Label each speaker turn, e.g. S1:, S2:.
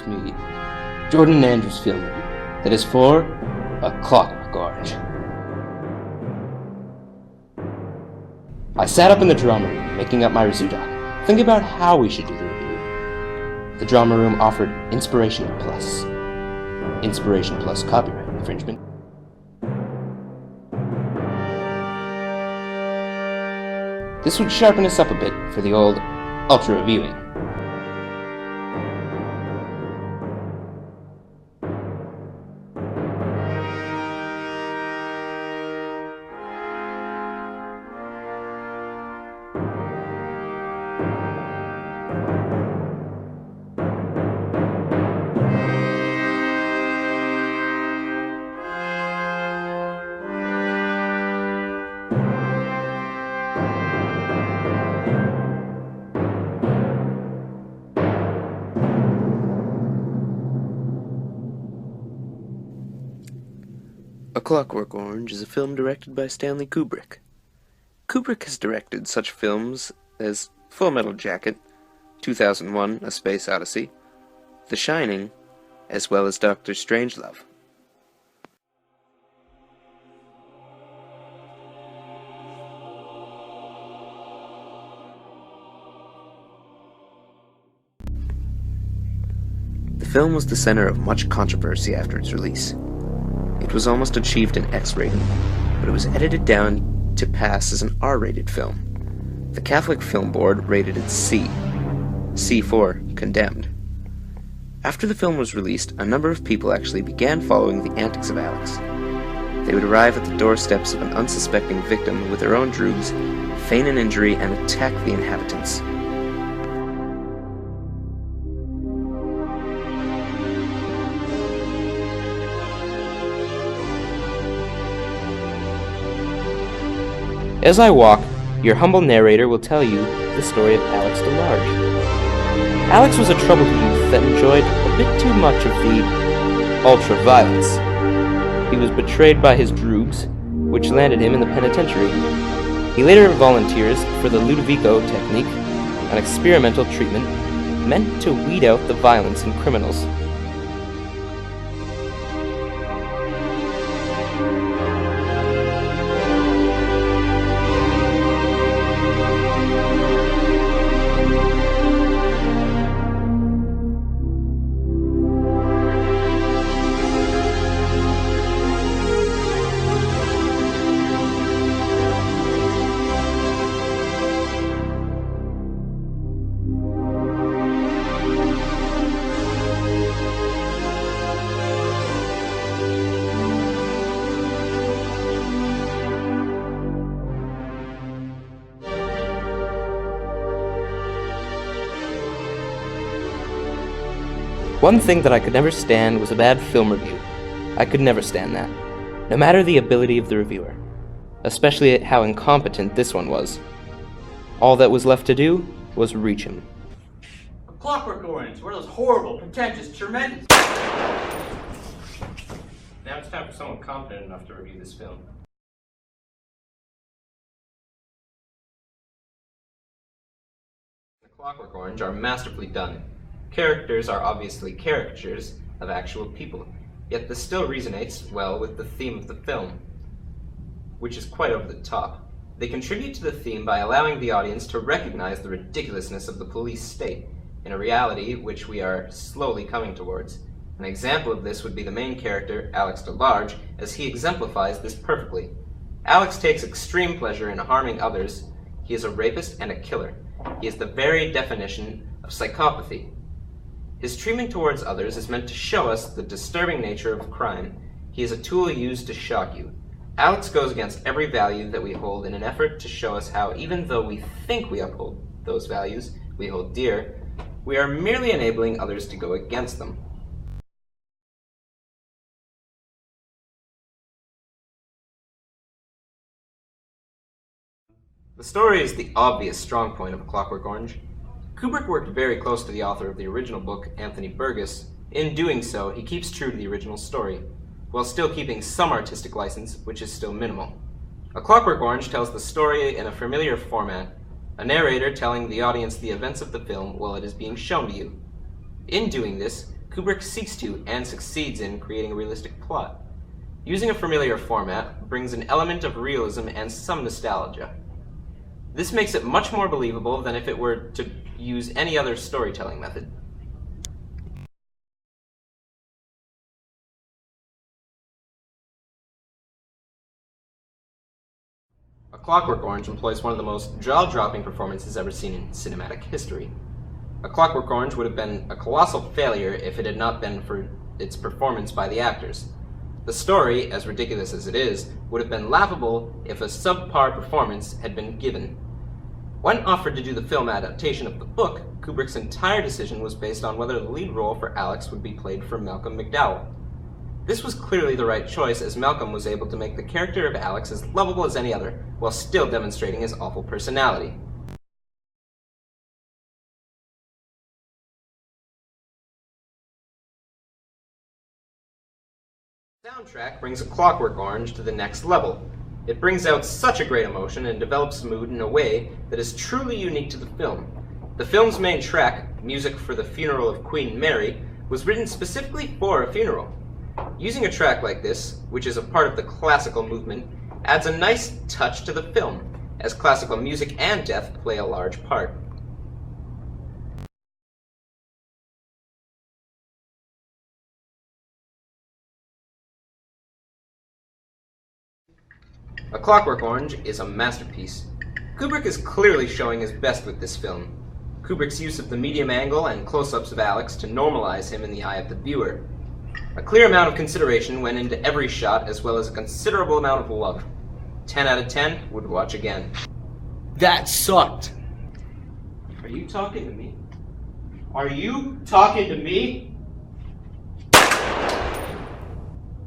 S1: brings me Jordan and Andrews' film that is for A Clockwork Orange. I sat up in the drama room, making up my Rizuda, thinking about how we should do the review. The drama room offered Inspiration Plus copyright infringement. This would sharpen us up a bit for the old ultra reviewing.
S2: A Clockwork Orange is a film directed by Stanley Kubrick. Kubrick has directed such films as Full Metal Jacket, 2001: A Space Odyssey, The Shining, as well as Dr. Strangelove. The film was the center of much controversy after its release. It was almost achieved an X rating, but it was edited down to pass as an R-rated film. The Catholic Film Board rated it C for condemned. After the film was released, a number of people actually began following the antics of Alex. They would arrive at the doorsteps of an unsuspecting victim with their own droogs, feign an injury, and attack the inhabitants.
S1: As I walk, your humble narrator will tell you the story of Alex DeLarge. Alex was a troubled youth that enjoyed a bit too much of the ultra-violence. He was betrayed by his droogs, which landed him in the penitentiary. He later volunteers for the Ludovico technique, an experimental treatment meant to weed out the violence in criminals. One thing that I could never stand was a bad film review. I could never stand that, no matter the ability of the reviewer, especially at how incompetent this one was. All that was left to do was reach him.
S3: A Clockwork Orange, one of those horrible, pretentious, tremendous...
S1: Now it's time for someone competent enough to review this film.
S4: A Clockwork Orange are masterfully done. Characters are obviously caricatures of actual people, yet this still resonates well with the theme of the film, which is quite over the top. They contribute to the theme by allowing the audience to recognize the ridiculousness of the police state in a reality which we are slowly coming towards. An example of this would be the main character, Alex DeLarge, as he exemplifies this perfectly. Alex takes extreme pleasure in harming others. He is a rapist and a killer. He is the very definition of psychopathy. His treatment towards others is meant to show us the disturbing nature of crime. He is a tool used to shock you. Alex goes against every value that we hold in an effort to show us how, even though we think we uphold those values we hold dear, we are merely enabling others to go against them. The story is the obvious strong point of A Clockwork Orange. Kubrick worked very close to the author of the original book, Anthony Burgess. In doing so, he keeps true to the original story, while still keeping some artistic license, which is still minimal. A Clockwork Orange tells the story in a familiar format, a narrator telling the audience the events of the film while it is being shown to you. In doing this, Kubrick seeks to, and succeeds in, creating a realistic plot. Using a familiar format brings an element of realism and some nostalgia. This makes it much more believable than if it were to use any other storytelling method. A Clockwork Orange employs one of the most jaw-dropping performances ever seen in cinematic history. A Clockwork Orange would have been a colossal failure if it had not been for its performance by the actors. The story, as ridiculous as it is, would have been laughable if a subpar performance had been given. When offered to do the film adaptation of the book, Kubrick's entire decision was based on whether the lead role for Alex would be played for Malcolm McDowell. This was clearly the right choice, as Malcolm was able to make the character of Alex as lovable as any other, while still demonstrating his awful personality. The soundtrack brings A Clockwork Orange to the next level. It brings out such a great emotion and develops mood in a way that is truly unique to the film. The film's main track, Music for the Funeral of Queen Mary, was written specifically for a funeral. Using a track like this, which is a part of the classical movement, adds a nice touch to the film, as classical music and death play a large part. A Clockwork Orange is a masterpiece. Kubrick is clearly showing his best with this film. Kubrick's use of the medium angle and close-ups of Alex to normalize him in the eye of the viewer. A clear amount of consideration went into every shot, as well as a considerable amount of love. 10 out of 10 would watch again.
S3: That sucked.
S4: Are you talking to me? Are you talking to me?